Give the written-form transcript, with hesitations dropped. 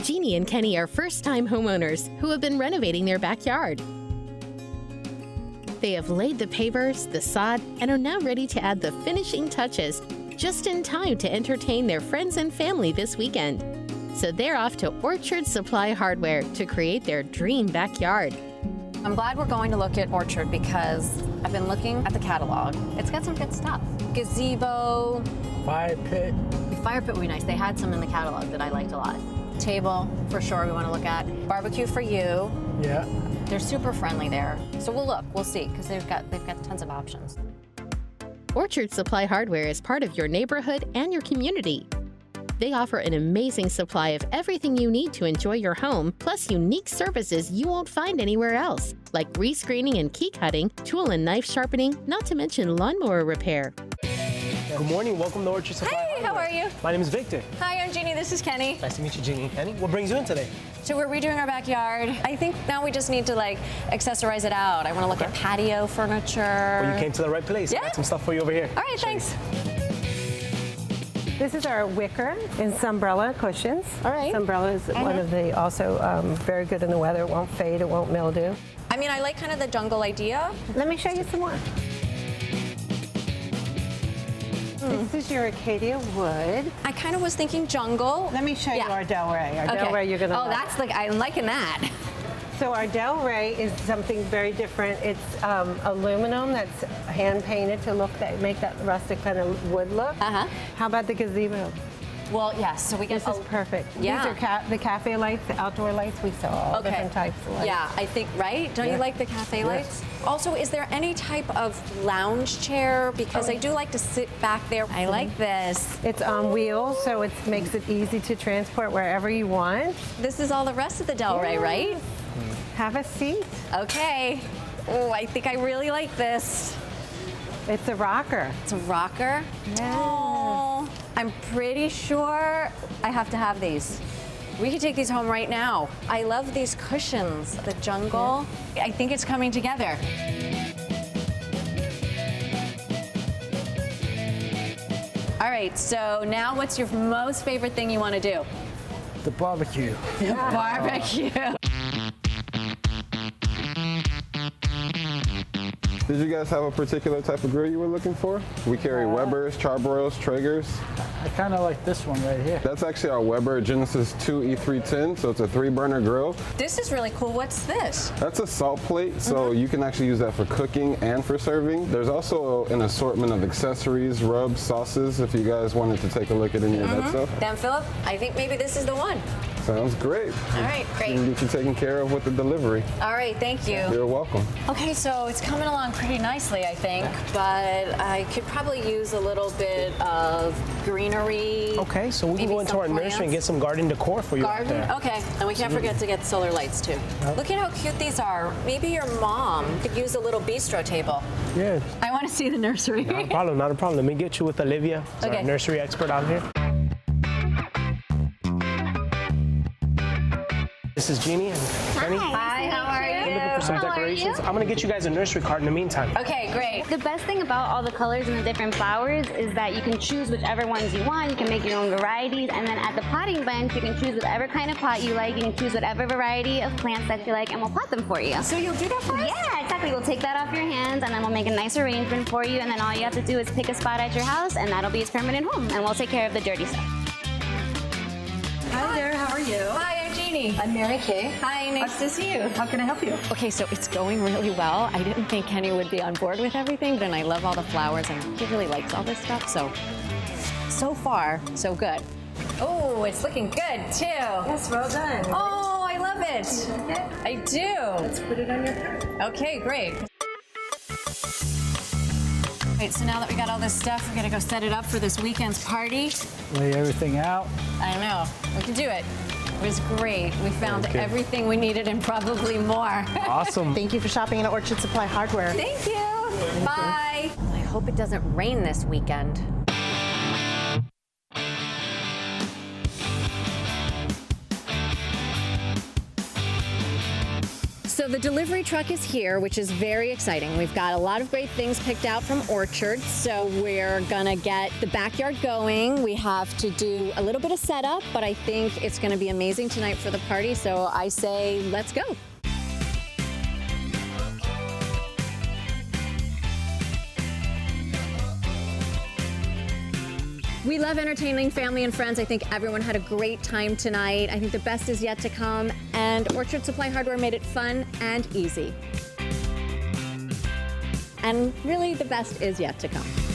Jeannie and Kenny are first-time homeowners who have been renovating their backyard. They have laid the pavers, the sod, and are now ready to add the finishing touches just in time to entertain their friends and family this weekend. So they're off to Orchard Supply Hardware to create their dream backyard. I'm glad we're going to look at Orchard because I've been looking at the catalog. It's got some good stuff. Gazebo. Fire pit. The fire pit would be nice. They had some in the catalog that I liked a lot. Table, for sure, we want to look at. Barbecue for you. Yeah. They're super friendly there. So we'll look, we'll see, because they've got tons of options. Orchard Supply Hardware is part of your neighborhood and your community. They offer an amazing supply of everything you need to enjoy your home, plus unique services you won't find anywhere else, like rescreening and key cutting, tool and knife sharpening, not to mention lawnmower repair. Good morning, welcome to Orchard Supply Hey, how Hardware. are you? My name is Victor. Hi, I'm Jeannie, this is Kenny. Nice to meet you, Jeannie and Kenny. What brings you in today? So we're redoing our backyard. I think now we just need to accessorize it out. I want to look at patio furniture. Well, you came to the right place. Yeah. Got some stuff for you over here. All right, thanks. This is our wicker and Sunbrella cushions. All right. Sunbrella is one of the also very good in the weather. It won't fade, it won't mildew. I mean, I like kind of the jungle idea. Let me show you some more. This is your Acacia wood. I kind of was thinking jungle. Let me show you our Del Rey. Our Okay. Del Rey you're gonna Oh, love. that's I'm liking that. So our Del Rey is something very different. It's aluminum that's hand painted to make that rustic kind of wood look. Uh-huh. How about the gazebo? Well, yes, so we get This is perfect. Yeah. These are the cafe lights, the outdoor lights. We saw all different types of lights. Yeah, I think, right? Don't you Yeah. like the cafe lights? Also, is there any type of lounge chair? Because I do like to sit back there. I like this. It's on wheels, so it makes it easy to transport wherever you want. This is all the rest of the Del Rey, right? Have a seat. Okay. Oh, I think I really like this. It's a rocker. It's a rocker. Yeah. Oh, I'm pretty sure I have to have these. We could take these home right now. I love these cushions. The jungle. I think it's coming together. All right, so now what's your most favorite thing you want to do? The barbecue. Barbecue. Did you guys have a particular type of grill you were looking for? We carry Weber's, Charbroils, Traegers. I kind of like this one right here. That's actually our Weber Genesis 2 E310, so it's a 3-burner grill. This is really cool. What's this? That's a salt plate, so you can actually use that for cooking and for serving. There's also an assortment of accessories, rubs, sauces, if you guys wanted to take a look at any of that stuff. Then, Philip, I think maybe this is the one. Sounds great. All right, We great. can get you taken care of with the delivery. All right, thank you. You're welcome. Okay, so it's coming along pretty nicely, I think, but I could probably use a little bit of greenery. Okay, so we can maybe go into some our nursery and plants. get some garden decor for you out Garden? there. Okay, and we can't forget to get solar lights too. Look at how cute these are. Maybe your mom could use a little bistro table. Yeah, I want to see the nursery. not a problem, not a problem. Let me get you with Olivia, who's Okay. our nursery expert out here. This is Jeannie and Kenny. Hi, how are you? Looking for some decorations. I'm gonna get you guys a nursery cart in the meantime. Okay, great. The best thing about all the colors and the different flowers is that you can choose whichever ones you want. You can make your own varieties, and then at the potting bench, you can choose whatever kind of pot you like. You can choose whatever variety of plants that you like, and we'll pot them for you. So you'll do that for us? Yeah, exactly. We'll take that off your hands, and then we'll make a nice arrangement for you, and then all you have to do is pick a spot at your house, and that'll be its permanent home, and we'll take care of the dirty stuff. Hi there, how are you? Hi, I'm Jeannie. I'm Mary Kay. Hi, nice to see you. How can I help you? Okay, so it's going really well. I didn't think Kenny would be on board with everything, but I love all the flowers and he really likes all this stuff. So far, so good. Oh, it's looking good too. Yes, well done. Oh, I love it. Okay. I do. Let's put it on your card. Okay, great. Right, so now that we got all this stuff, we're gonna go set it up for this weekend's party. Lay everything out. I know, we can do it. It was great. We found everything we needed and probably more. Awesome. Thank you for shopping at Orchard Supply Hardware. Thank you. Bye. I hope it doesn't rain this weekend. So So the delivery truck is here, which is very exciting. We've got a lot of great things picked out from Orchard. So we're gonna get the backyard going. We have to do a little bit of setup, but I think it's gonna be amazing tonight for the party. So I say, let's go. We love entertaining family and friends. I think everyone had a great time tonight. I think the best is yet to come, and Orchard Supply Hardware made it fun and easy. And really, the best is yet to come.